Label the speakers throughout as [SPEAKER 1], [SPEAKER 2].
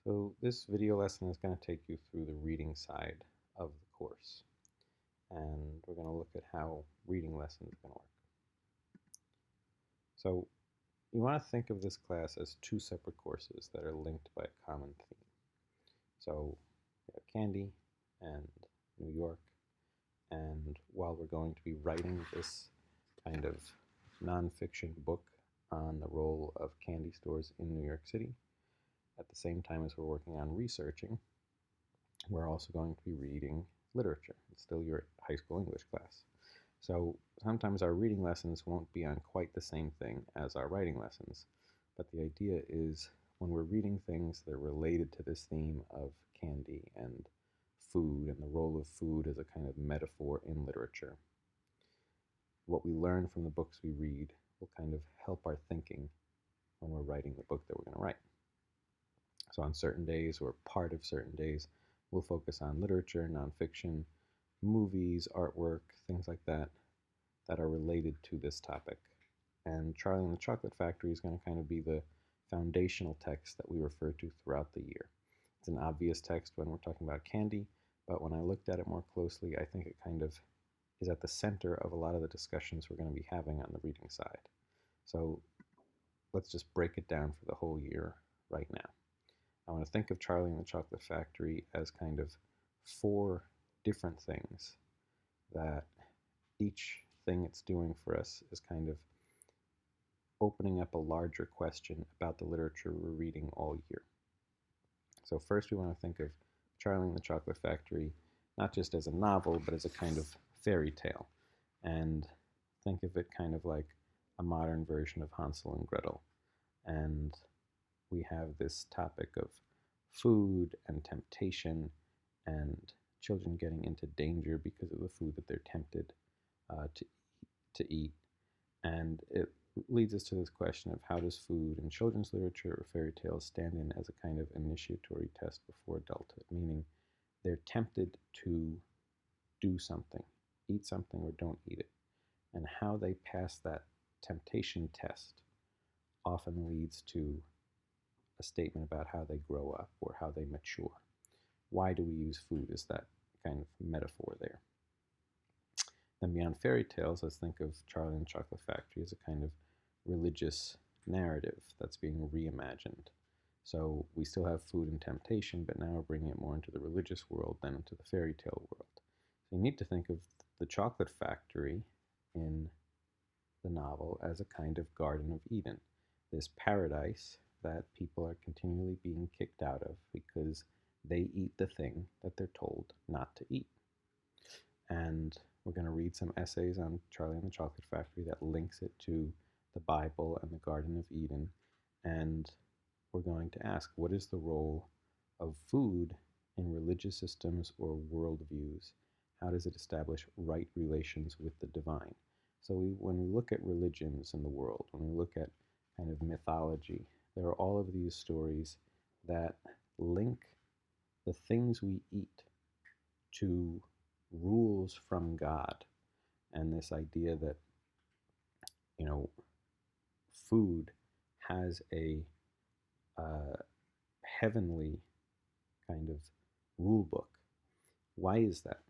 [SPEAKER 1] So this video lesson is going to take you through the reading side of the course, and we're going to look at how reading lessons are going to work. So you want to think of this class as two separate courses that are linked by a common theme. So we have Candy and New York, and while we're going to be writing this kind of nonfiction book on the role of candy stores in New York City, at the same time as we're working on researching, we're also going to be reading literature. It's still your high school English class. So sometimes our reading lessons won't be on quite the same thing as our writing lessons, but the idea is when we're reading things that are related to this theme of candy and food and the role of food as a kind of metaphor in literature, what we learn from the books we read will kind of help our thinking when we're writing the book that we're going to write. So on certain days, or part of certain days, we'll focus on literature, nonfiction, movies, artwork, things like that that are related to this topic. And Charlie and the Chocolate Factory is going to kind of be the foundational text that we refer to throughout the year. It's an obvious text when we're talking about candy, but when I looked at it more closely, I think it kind of is at the center of a lot of the discussions we're going to be having on the reading side. So let's just break it down for the whole year right now. I want to think of Charlie and the Chocolate Factory as kind of four different things that each thing it's doing for us is kind of opening up a larger question about the literature we're reading all year. So first we want to think of Charlie and the Chocolate Factory not just as a novel, but as a kind of fairy tale. And think of it kind of like a modern version of Hansel and Gretel. And we have this topic of food and temptation and children getting into danger because of the food that they're tempted to eat. And it leads us to this question of how does food in children's literature or fairy tales stand in as a kind of initiatory test before adulthood, meaning they're tempted to do something, eat something or don't eat it. And how they pass that temptation test often leads to a statement about how they grow up or how they mature. Why do we use food as that kind of metaphor there? Then beyond fairy tales, let's think of Charlie and the Chocolate Factory as a kind of religious narrative that's being reimagined. So we still have food and temptation, but now we're bringing it more into the religious world than into the fairy tale world. So you need to think of the chocolate factory in the novel as a kind of Garden of Eden, this paradise that people are continually being kicked out of because they eat the thing that they're told not to eat. And we're going to read some essays on Charlie and the Chocolate Factory that links it to the Bible and the Garden of Eden. And we're going to ask, what is the role of food in religious systems or worldviews? How does it establish right relations with the divine? So when we look at religions in the world, when we look at kind of mythology, there are all of these stories that link the things we eat to rules from God, and this idea that, food has a heavenly kind of rule book. Why is that?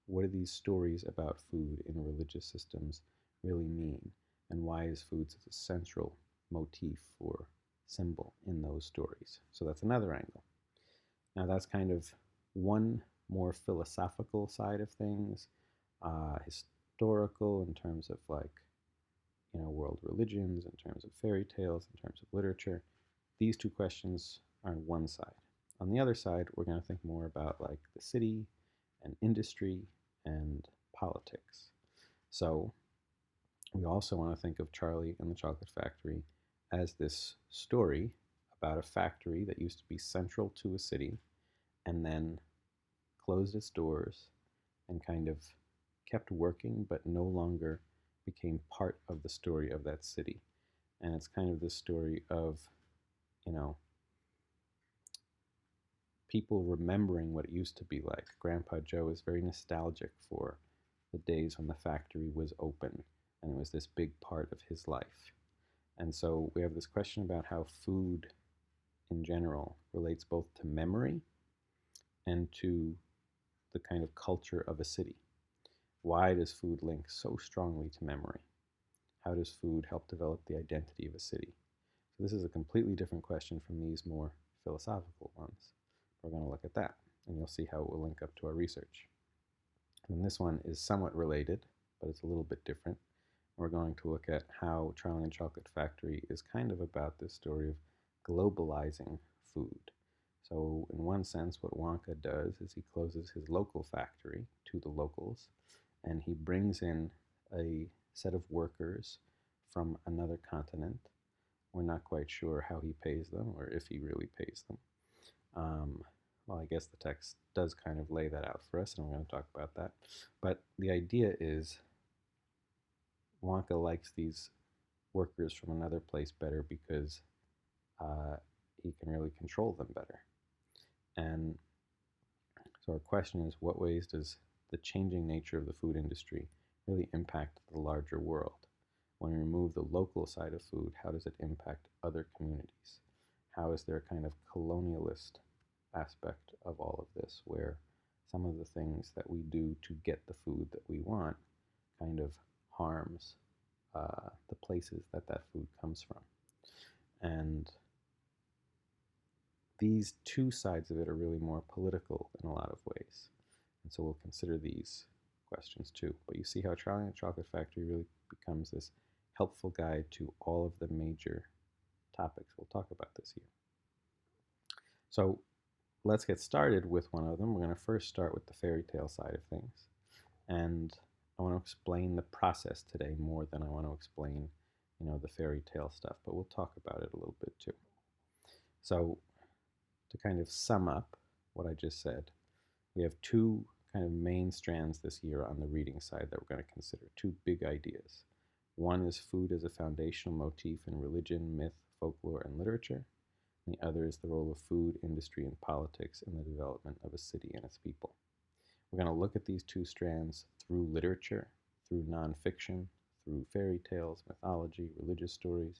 [SPEAKER 1] What do these stories about food in religious systems really mean? And why is food such a central motif or symbol in those stories? So that's another angle. Now that's kind of one more philosophical side of things, historical in terms of world religions, in terms of fairy tales, in terms of literature. These two questions are on one side. On the other side, we're going to think more about like the city and industry and politics. So we also want to think of Charlie and the Chocolate Factory as this story about a factory that used to be central to a city and then closed its doors and kind of kept working but no longer became part of the story of that city. And it's kind of this story of, people remembering what it used to be like. Grandpa Joe is very nostalgic for the days when the factory was open and it was this big part of his life. And so we have this question about how food in general relates both to memory and to the kind of culture of a city. Why does food link so strongly to memory? How does food help develop the identity of a city? So this is a completely different question from these more philosophical ones. We're going to look at that, and you'll see how it will link up to our research. And this one is somewhat related, but it's a little bit different. We're going to look at how Charlie and the Chocolate Factory is kind of about this story of globalizing food. So in one sense, what Wonka does is he closes his local factory to the locals, and he brings in a set of workers from another continent. We're not quite sure how he pays them or if he really pays them. Well, I guess the text does kind of lay that out for us, and we're going to talk about that. But the idea is Wonka likes these workers from another place better because he can really control them better. And so our question is, what ways does the changing nature of the food industry really impact the larger world? When we remove the local side of food, how does it impact other communities? How is there a kind of colonialist aspect of all of this, where some of the things that we do to get the food that we want kind of harms the places that that food comes from? And these two sides of it are really more political in a lot of ways. And so we'll consider these questions too. But you see how Charlie and the Chocolate Factory really becomes this helpful guide to all of the major topics. We'll talk about this here. So let's get started with one of them. We're going to first start with the fairy tale side of things. And I want to explain the process today more than I want to explain, the fairy tale stuff, but we'll talk about it a little bit too. So to kind of sum up what I just said, we have two kind of main strands this year on the reading side that we're going to consider, two big ideas. One is food as a foundational motif in religion, myth, folklore, and literature. And the other is the role of food, industry, and politics in the development of a city and its people. We're going to look at these two strands through literature, through nonfiction, through fairy tales, mythology, religious stories,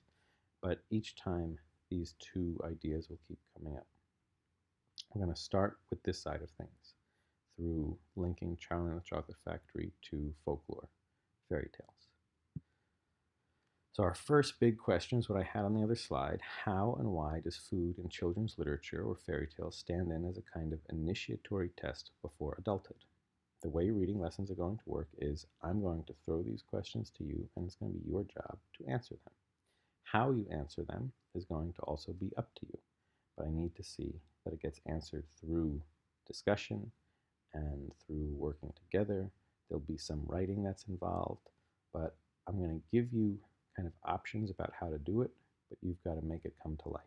[SPEAKER 1] but each time these two ideas will keep coming up. We're going to start with this side of things, through linking Charlie and the Chocolate Factory to folklore, fairy tales. So our first big question is what I had on the other slide. How and why does food in children's literature or fairy tales stand in as a kind of initiatory test before adulthood? The way reading lessons are going to work is I'm going to throw these questions to you, and it's going to be your job to answer them. How you answer them is going to also be up to you, but I need to see that it gets answered through discussion and through working together. There'll be some writing that's involved, but I'm going to give you kind of options about how to do it, but you've got to make it come to life.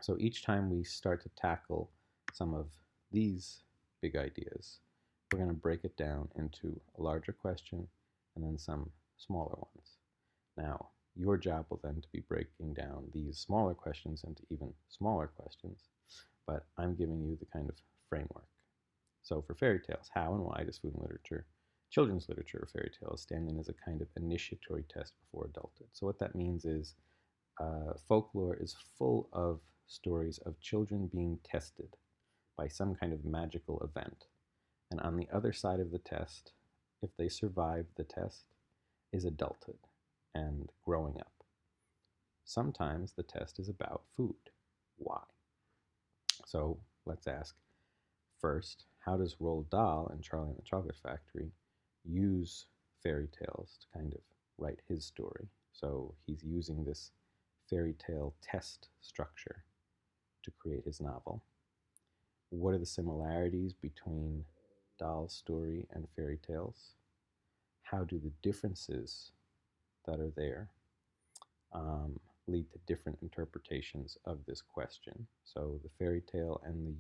[SPEAKER 1] So each time we start to tackle some of these big ideas, we're going to break it down into a larger question and then some smaller ones. Now, your job will then to be breaking down these smaller questions into even smaller questions, but I'm giving you the kind of framework. So for fairy tales, how and why does food and literature, children's literature or fairy tales, stand in as a kind of initiatory test before adulthood? So what that means is folklore is full of stories of children being tested by some kind of magical event. And on the other side of the test, if they survive the test, is adulthood and growing up. Sometimes the test is about food. Why? So let's ask first, how does Roald Dahl in Charlie and the Chocolate Factory use fairy tales to kind of write his story? So he's using this fairy tale test structure to create his novel. What are the similarities between Dahl's story and fairy tales? How do the differences that are there lead to different interpretations of this question? So the fairy tale and the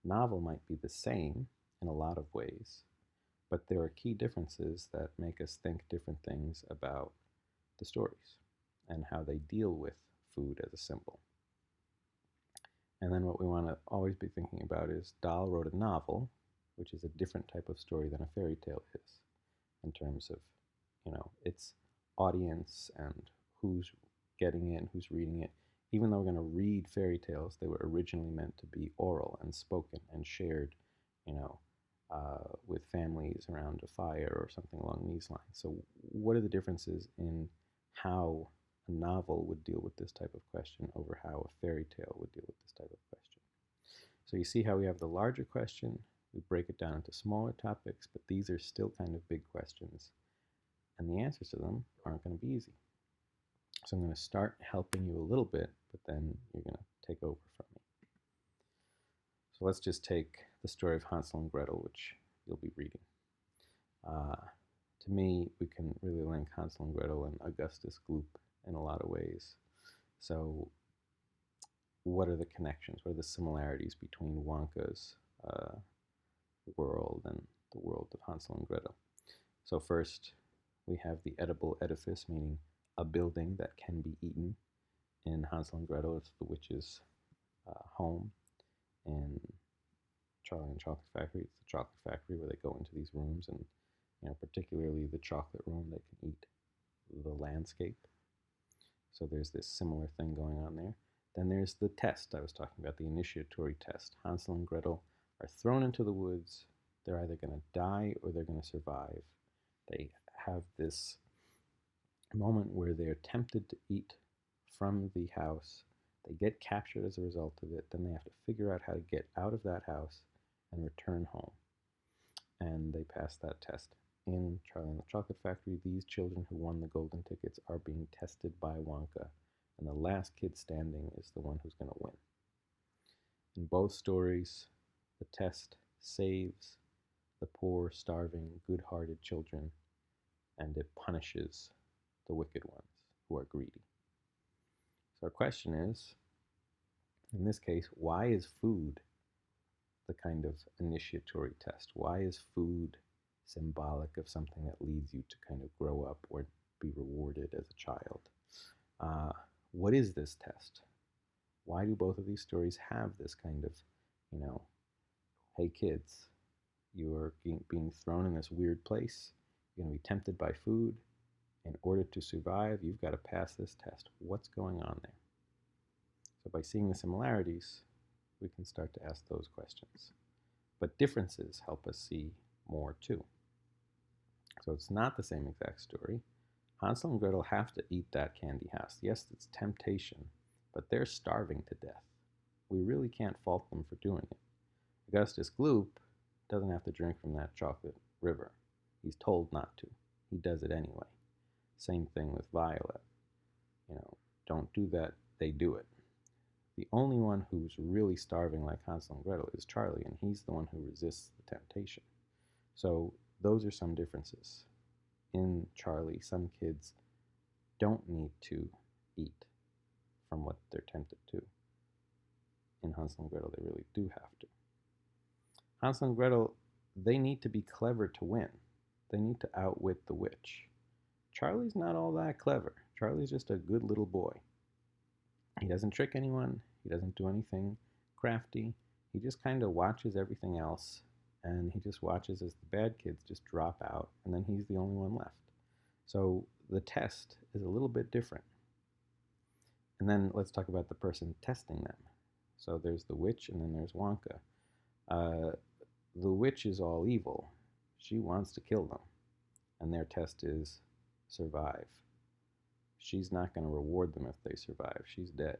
[SPEAKER 1] novel might be the same in a lot of ways, but there are key differences that make us think different things about the stories and how they deal with food as a symbol. And then what we want to always be thinking about is Dahl wrote a novel, which is a different type of story than a fairy tale is, in terms of, its audience and who's getting it and who's reading it. Even though we're going to read fairy tales, they were originally meant to be oral and spoken and shared, you know, with families around a fire or something along these lines. So, what are the differences in how a novel would deal with this type of question over how a fairy tale would deal with this type of question? So, you see how we have the larger question, we break it down into smaller topics, but these are still kind of big questions, and the answers to them aren't going to be easy. So I'm going to start helping you a little bit, but then you're going to take over from me. So let's just take the story of Hansel and Gretel, which you'll be reading. To me, we can really link Hansel and Gretel and Augustus Gloop in a lot of ways. So what are the connections? What are the similarities between Wonka's world and the world of Hansel and Gretel? So first, we have the edible edifice, meaning a building that can be eaten. In Hansel and Gretel, it's the witch's home. In Charlie and the Chocolate Factory, it's the chocolate factory where they go into these rooms, and particularly the chocolate room, they can eat the landscape. So there's this similar thing going on there. Then there's the test I was talking about, the initiatory test. Hansel and Gretel are thrown into the woods. They're either going to die or they're going to survive. They have this moment where they're tempted to eat from the house. They get captured as a result of it. Then they have to figure out how to get out of that house and return home. And they pass that test. In Charlie and the Chocolate Factory, these children who won the golden tickets are being tested by Wonka, and the last kid standing is the one who's going to win. In both stories, the test saves the poor, starving, good-hearted children, and it punishes the wicked ones who are greedy. So our question is, in this case, why is food the kind of initiatory test? Why is food symbolic of something that leads you to kind of grow up or be rewarded as a child? What is this test? Why do both of these stories have this kind of, hey kids, you're being thrown in this weird place, you're going to be tempted by food. In order to survive, you've got to pass this test. What's going on there? So by seeing the similarities, we can start to ask those questions. But differences help us see more too. So it's not the same exact story. Hansel and Gretel have to eat that candy house. Yes, it's temptation, but they're starving to death. We really can't fault them for doing it. Augustus Gloop doesn't have to drink from that chocolate river. He's told not to. He does it anyway. Same thing with Violet. Don't do that, they do it. The only one who's really starving like Hansel and Gretel is Charlie, and he's the one who resists the temptation. So those are some differences. In Charlie, some kids don't need to eat from what they're tempted to. In Hansel and Gretel, they really do have to. Hansel and Gretel, they need to be clever to win. They need to outwit the witch. Charlie's not all that clever. Charlie's just a good little boy. He doesn't trick anyone. He doesn't do anything crafty. He just kind of watches everything else, and he just watches as the bad kids just drop out, and then he's the only one left. So the test is a little bit different. And then let's talk about the person testing them. So there's the witch, and then there's Wonka. The witch is all evil. She wants to kill them, and their test is survive. She's not going to reward them if they survive. She's dead.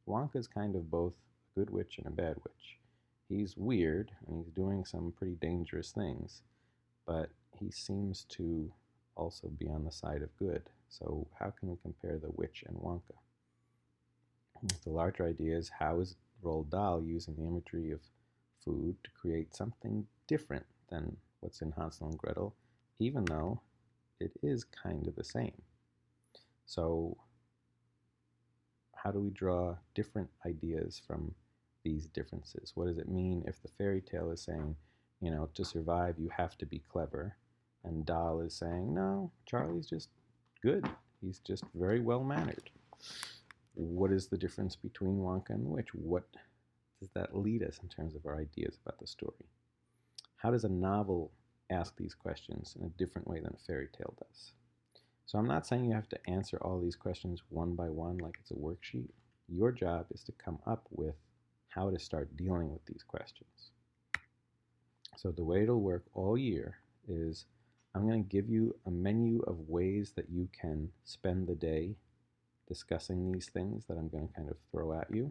[SPEAKER 1] Wonka's kind of both a good witch and a bad witch. He's weird, and he's doing some pretty dangerous things, but he seems to also be on the side of good. So how can we compare the witch and Wonka? The larger idea is, how is Roald Dahl using the imagery of food to create something different than what's in Hansel and Gretel, even though it is kind of the same. So how do we draw different ideas from these differences? What does it mean if the fairy tale is saying, to survive you have to be clever, and Dahl is saying, no, Charlie's just good. He's just very well mannered. What is the difference between Wonka and the witch? What does that lead us in terms of our ideas about the story? How does a novel ask these questions in a different way than a fairy tale does? So I'm not saying you have to answer all these questions one by one like it's a worksheet. Your job is to come up with how to start dealing with these questions. So the way it'll work all year is I'm going to give you a menu of ways that you can spend the day discussing these things that I'm going to kind of throw at you.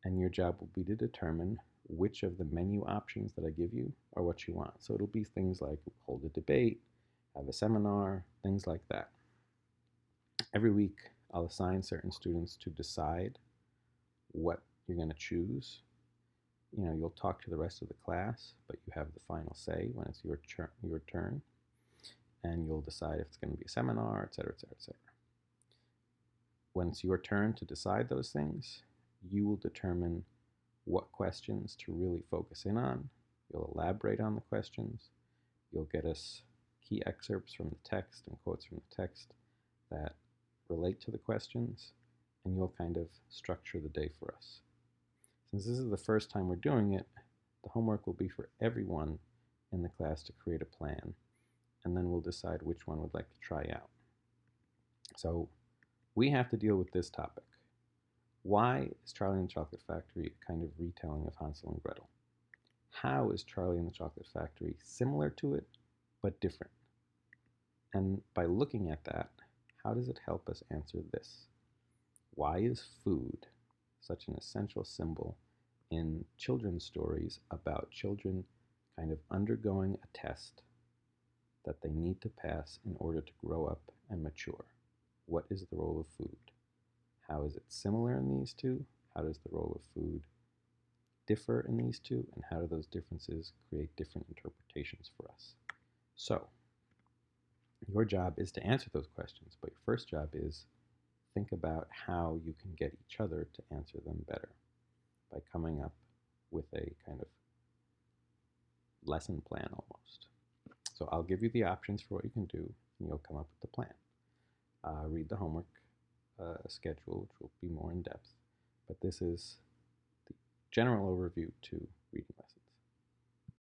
[SPEAKER 1] And your job will be to determine which of the menu options that I give you are what you want. So it'll be things like hold a debate, have a seminar, things like that. Every week, I'll assign certain students to decide what you're going to choose. You'll talk to the rest of the class, but you have the final say when it's your turn, and you'll decide if it's going to be a seminar, etc., etc., etc. When it's your turn to decide those things, you will determine what questions to really focus in on. You'll elaborate on the questions. You'll get us key excerpts from the text and quotes from the text that relate to the questions, and you'll kind of structure the day for us. Since this is the first time we're doing it, the homework will be for everyone in the class to create a plan, and then we'll decide which one we'd like to try out. So we have to deal with this topic. Why is Charlie and the Chocolate Factory a kind of retelling of Hansel and Gretel? How is Charlie and the Chocolate Factory similar to it, but different? And by looking at that, how does it help us answer this? Why is food such an essential symbol in children's stories about children kind of undergoing a test that they need to pass in order to grow up and mature? What is the role of food? How is it similar in these two? How does the role of food differ in these two? And how do those differences create different interpretations for us? So, your job is to answer those questions, but your first job is think about how you can get each other to answer them better by coming up with a kind of lesson plan almost. So I'll give you the options for what you can do, and you'll come up with the plan. Read the homework schedule, which will be more in depth, but this is the general overview to reading